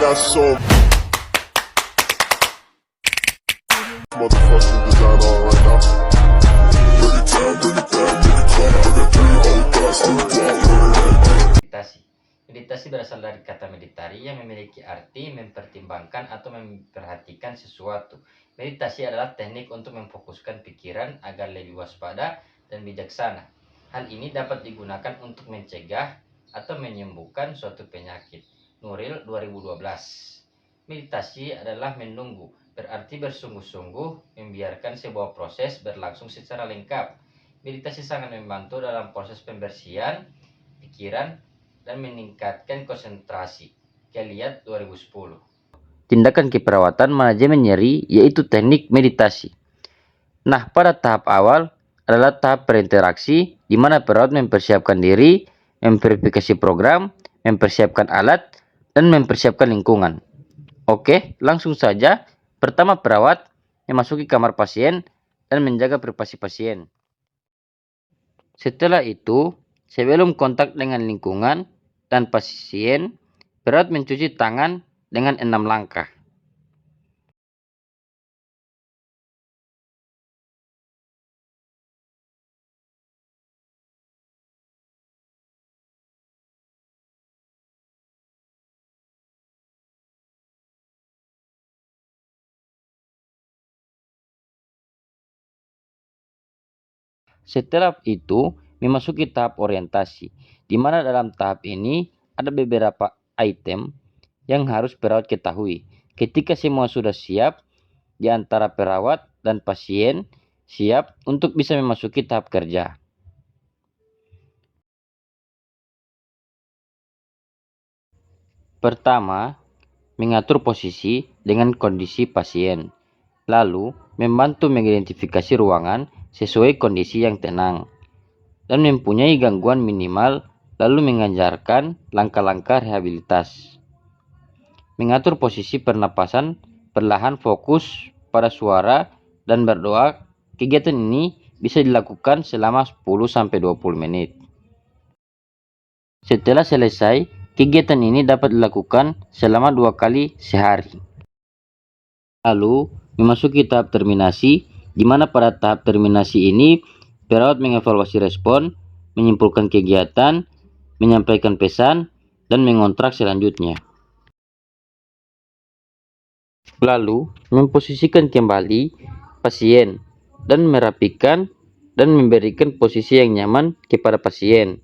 got so motherfucking design on right now. Bring it down, bring it down, bring it down. I got 3 old guys on the block. Meditasi. Meditasi berasal dari kata meditari yang memiliki arti mempertimbangkan atau memperhatikan sesuatu. Meditasi adalah teknik untuk memfokuskan pikiran agar lebih waspada dan bijaksana. Hal ini dapat digunakan untuk mencegah atau menyembuhkan suatu penyakit. Nuril 2012. Meditasi adalah menunggu, berarti bersungguh-sungguh membiarkan sebuah proses berlangsung secara lengkap. Meditasi sangat membantu dalam proses pembersihan pikiran dan meningkatkan konsentrasi. Kelihat 2010. Tindakan keperawatan manajemen nyeri yaitu teknik meditasi. Nah, pada tahap awal adalah tahap berinteraksi di mana perawat mempersiapkan diri, memverifikasi program, mempersiapkan alat, dan mempersiapkan lingkungan. Oke, langsung saja. Pertama, perawat memasuki kamar pasien dan menjaga privasi pasien. Setelah itu, sebelum kontak dengan lingkungan dan pasien, perawat mencuci tangan dengan 6 langkah. Setelah itu, memasuki tahap orientasi, di mana dalam tahap ini ada beberapa item yang harus perawat ketahui. Ketika semua sudah siap, di antara perawat dan pasien siap untuk bisa memasuki tahap kerja. Pertama, mengatur posisi dengan kondisi pasien. Lalu, membantu mengidentifikasi ruangan sesuai kondisi yang tenang. Dan mempunyai gangguan minimal, lalu mengajarkan langkah-langkah rehabilitas. Mengatur posisi pernapasan, perlahan fokus pada suara dan berdoa. Kegiatan ini bisa dilakukan selama 10-20 menit. Setelah selesai, kegiatan ini dapat dilakukan selama 2 kali sehari. Lalu, memasuki tahap terminasi, di mana pada tahap terminasi ini, perawat mengevaluasi respon, menyimpulkan kegiatan, menyampaikan pesan, dan mengontrak selanjutnya. Lalu, memposisikan kembali pasien dan merapikan dan memberikan posisi yang nyaman kepada pasien.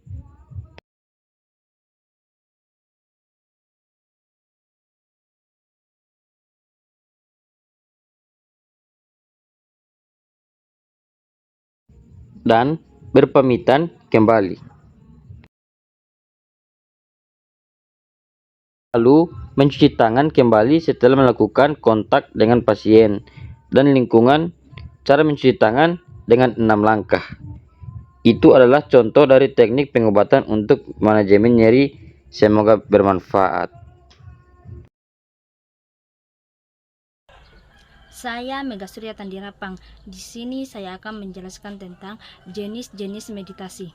Dan berpamitan kembali. Lalu, mencuci tangan kembali setelah melakukan kontak dengan pasien dan lingkungan. Cara mencuci tangan dengan 6 langkah. Itu adalah contoh dari teknik pengobatan untuk manajemen nyeri. Semoga bermanfaat. Saya Mega Surya Tandirapang. Di sini saya akan menjelaskan tentang jenis-jenis meditasi.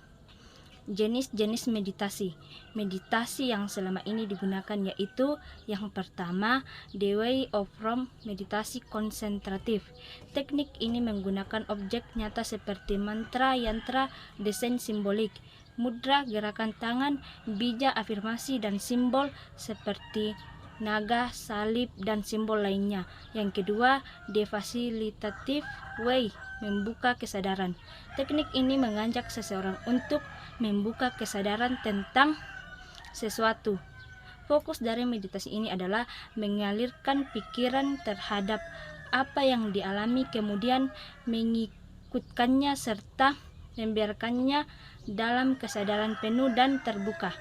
Jenis-jenis meditasi. Meditasi yang selama ini digunakan yaitu yang pertama, The Way of Rome, meditasi konsentratif. Teknik ini menggunakan objek nyata seperti mantra, yantra, desain simbolik, mudra, gerakan tangan, bija, afirmasi, dan simbol seperti naga, salib, dan simbol lainnya. Yang kedua, The Facilitative Way, membuka kesadaran. Teknik ini mengajak seseorang untuk membuka kesadaran tentang sesuatu. Fokus dari meditasi ini adalah mengalirkan pikiran terhadap apa yang dialami, kemudian mengikutkannya serta membiarkannya dalam kesadaran penuh dan terbuka.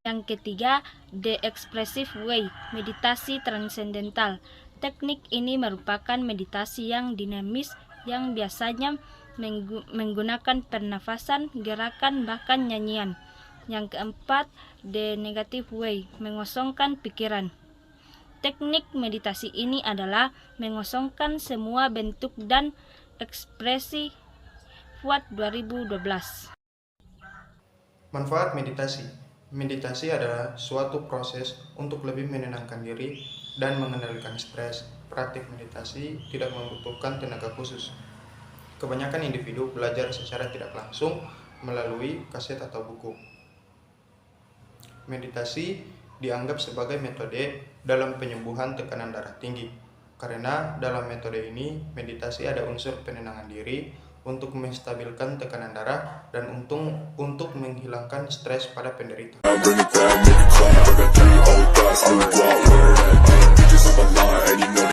Yang ketiga, The Expressive Way, meditasi transendental. Teknik ini merupakan meditasi yang dinamis yang biasanya menggunakan pernafasan, gerakan, bahkan nyanyian. Yang keempat, The Negative Way, mengosongkan pikiran. Teknik meditasi ini adalah mengosongkan semua bentuk dan ekspresi. Fuad 2012. Manfaat meditasi. Meditasi adalah suatu proses untuk lebih menenangkan diri dan mengendalikan stres. Praktik meditasi tidak membutuhkan tenaga khusus. Kebanyakan individu belajar secara tidak langsung melalui kaset atau buku. Meditasi dianggap sebagai metode dalam penyembuhan tekanan darah tinggi. Karena dalam metode ini, meditasi ada unsur penenangan diri untuk menstabilkan tekanan darah dan untuk menghilangkan stres pada penderita. Bring it down, make it clap. I got 3 old thoughts, I'm wild. Bitches up a line, and you know